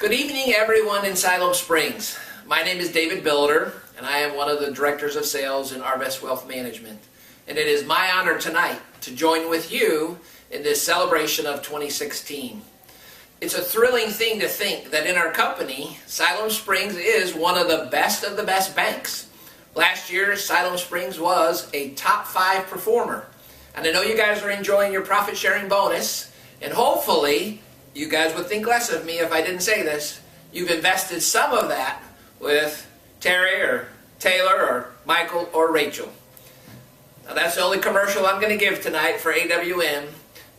Good evening, everyone in Siloam Springs. My name is David Bilder, and I am one of the Directors of Sales in Arvest Wealth Management. And it is my honor tonight to join with you in this celebration of 2016. It's a thrilling thing to think that in our company, Siloam Springs is one of the best banks. Last year, Siloam Springs was a top 5 performer. And I know you guys are enjoying your profit sharing bonus, and hopefully you guys would think less of me if I didn't say this. You've invested some of that with Terry or Taylor or Michael or Rachel. Now that's the only commercial I'm going to give tonight for AWM.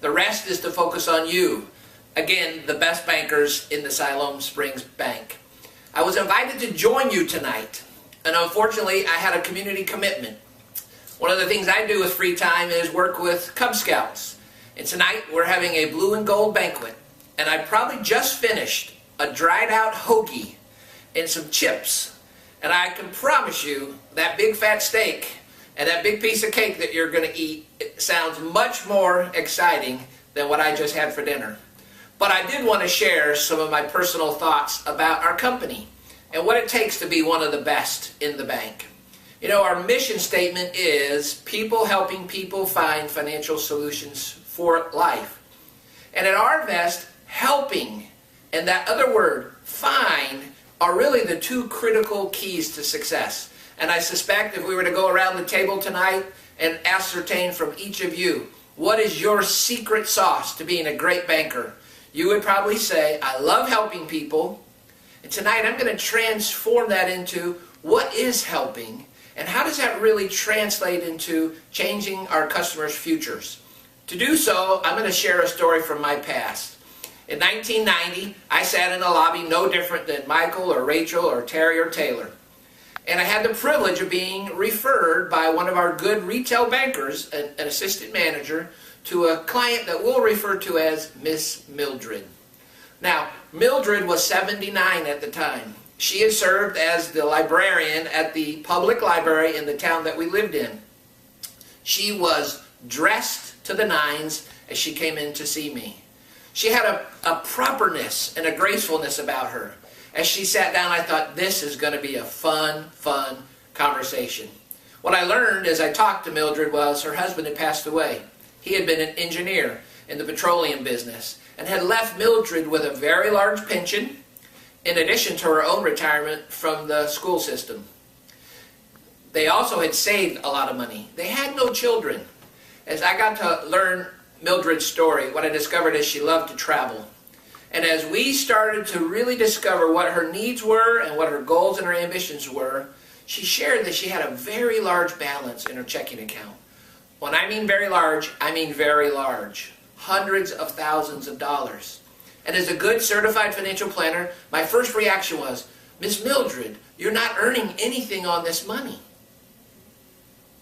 The rest is to focus on you. Again, the best bankers in the Siloam Springs Bank. I was invited to join you tonight, and unfortunately I had a community commitment. One of the things I do with free time is work with Cub Scouts. And tonight we're having a blue and gold banquet. And I probably just finished a dried out hoagie and some chips. And I can promise you that big fat steak and that big piece of cake that you're going to eat, it sounds much more exciting than what I just had for dinner. But I did want to share some of my personal thoughts about our company and what it takes to be one of the best in the bank. You know, our mission statement is people helping people find financial solutions for life. And at Arvest, helping and that other word, find, are really the two critical keys to success. And I suspect if we were to go around the table tonight and ascertain from each of you, what is your secret sauce to being a great banker? You would probably say, I love helping people. And tonight I'm going to transform that into what is helping and how does that really translate into changing our customers' futures. To do so, I'm going to share a story from my past. In 1990, I sat in a lobby no different than Michael or Rachel or Terry or Taylor. And I had the privilege of being referred by one of our good retail bankers, an assistant manager, to a client that we'll refer to as Miss Mildred. Now, Mildred was 79 at the time. She had served as the librarian at the public library in the town that we lived in. She was dressed to the nines as she came in to see me. She had a properness and a gracefulness about her. As she sat down, I thought, this is going to be a fun conversation. What I learned as I talked to Mildred was her husband had passed away. He had been an engineer in the petroleum business and had left Mildred with a very large pension in addition to her own retirement from the school system. They also had saved a lot of money. They had no children. As I got to learn Mildred's story, what I discovered is she loved to travel. And as we started to really discover what her needs were and what her goals and her ambitions were, she shared that she had a very large balance in her checking account. When I mean very large, I mean very large. Hundreds of thousands of dollars. And as a good certified financial planner, my first reaction was, Miss Mildred, you're not earning anything on this money.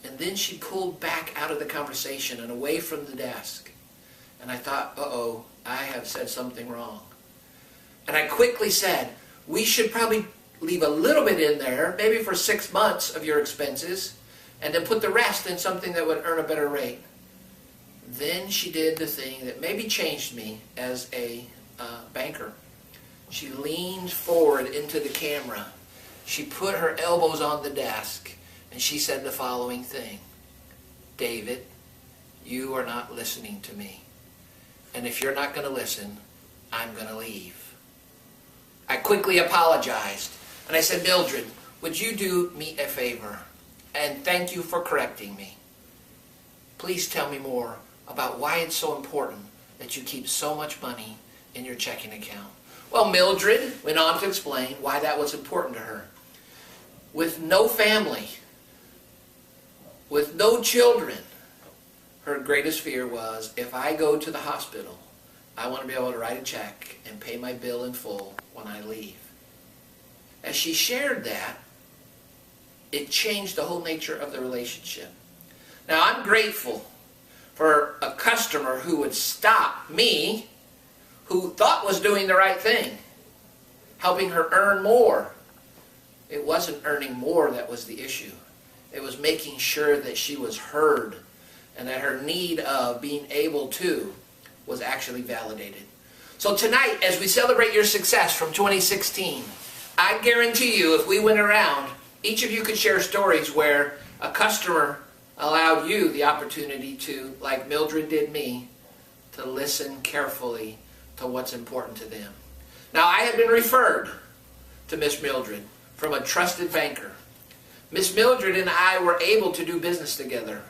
And then she pulled back out of the conversation and away from the desk. And I thought, uh-oh, I have said something wrong. And I quickly said, we should probably leave a little bit in there, maybe for 6 months of your expenses, and then put the rest in something that would earn a better rate. Then she did the thing that maybe changed me as a banker. She leaned forward into the camera. She put her elbows on the desk, and she said the following thing. David, you are not listening to me. And if you're not going to listen, I'm going to leave. I quickly apologized. And I said, Mildred, would you do me a favor? And thank you for correcting me. Please tell me more about why it's so important that you keep so much money in your checking account. Well, Mildred went on to explain why that was important to her. With no family, with no children, her greatest fear was, if I go to the hospital, I want to be able to write a check and pay my bill in full when I leave. As she shared that, it changed the whole nature of the relationship. Now, I'm grateful for a customer who would stop me, who thought was doing the right thing, helping her earn more. It wasn't earning more that was the issue. It was making sure that she was heard and that her need of being able to was actually validated. So tonight, as we celebrate your success from 2016, I guarantee you if we went around, each of you could share stories where a customer allowed you the opportunity to, like Mildred did me, to listen carefully to what's important to them. Now, I have been referred to Miss Mildred from a trusted banker. Miss Mildred and I were able to do business together.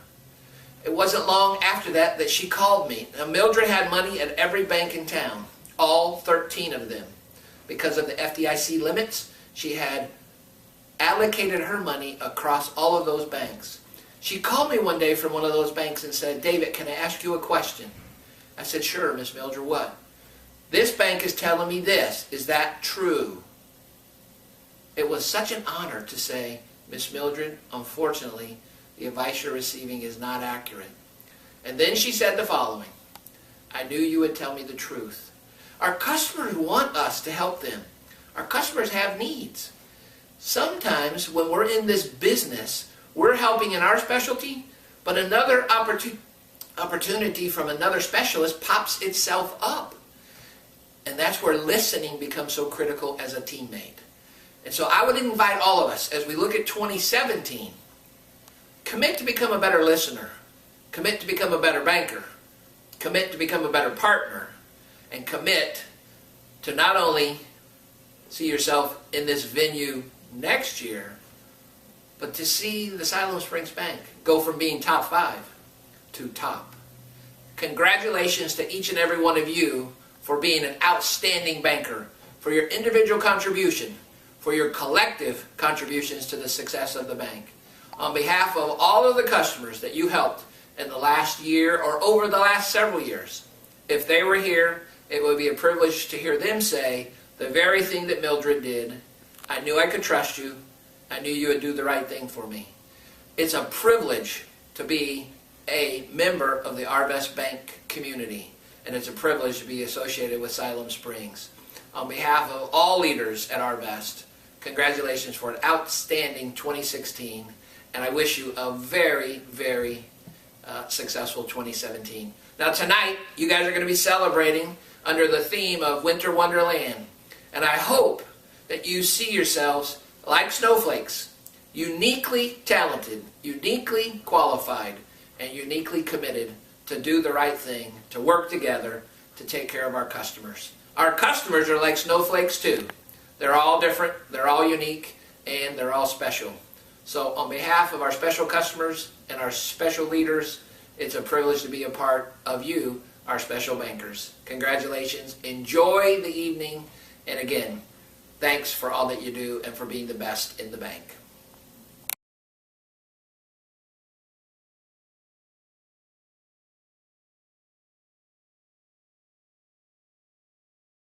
It wasn't long after that she called me. Now, Mildred had money at every bank in town, all 13 of them. Because of the FDIC limits, she had allocated her money across all of those banks. She called me one day from one of those banks and said, "David, can I ask you a question?" I said, "Sure, Miss Mildred, what?" "This bank is telling me this. Is that true?" It was such an honor to say, "Miss Mildred, unfortunately, the advice you're receiving is not accurate." And then she said the following, "I knew you would tell me the truth." Our customers want us to help them. Our customers have needs. Sometimes when we're in this business, we're helping in our specialty, but another opportunity from another specialist pops itself up. And that's where listening becomes so critical as a teammate. And so I would invite all of us, as we look at 2017, commit to become a better listener, commit to become a better banker, commit to become a better partner, and commit to not only see yourself in this venue next year, but to see the Siloam Springs Bank go from being top 5 to top. Congratulations to each and every one of you for being an outstanding banker, for your individual contribution, for your collective contributions to the success of the bank. On behalf of all of the customers that you helped in the last year or over the last several years, if they were here, it would be a privilege to hear them say the very thing that Mildred did. "I knew I could trust you. I knew you would do the right thing for me." It's a privilege to be a member of the Arvest Bank community, and it's a privilege to be associated with Siloam Springs. On behalf of all leaders at Arvest, congratulations for an outstanding 2016, and I wish you a very, very successful 2017. Now tonight, you guys are going to be celebrating under the theme of Winter Wonderland, and I hope that you see yourselves like snowflakes, uniquely talented, uniquely qualified, and uniquely committed to do the right thing, to work together, to take care of our customers. Our customers are like snowflakes too. They're all different, they're all unique, and they're all special. So on behalf of our special customers and our special leaders, it's a privilege to be a part of you, our special bankers. Congratulations, enjoy the evening, and again, thanks for all that you do and for being the best in the bank.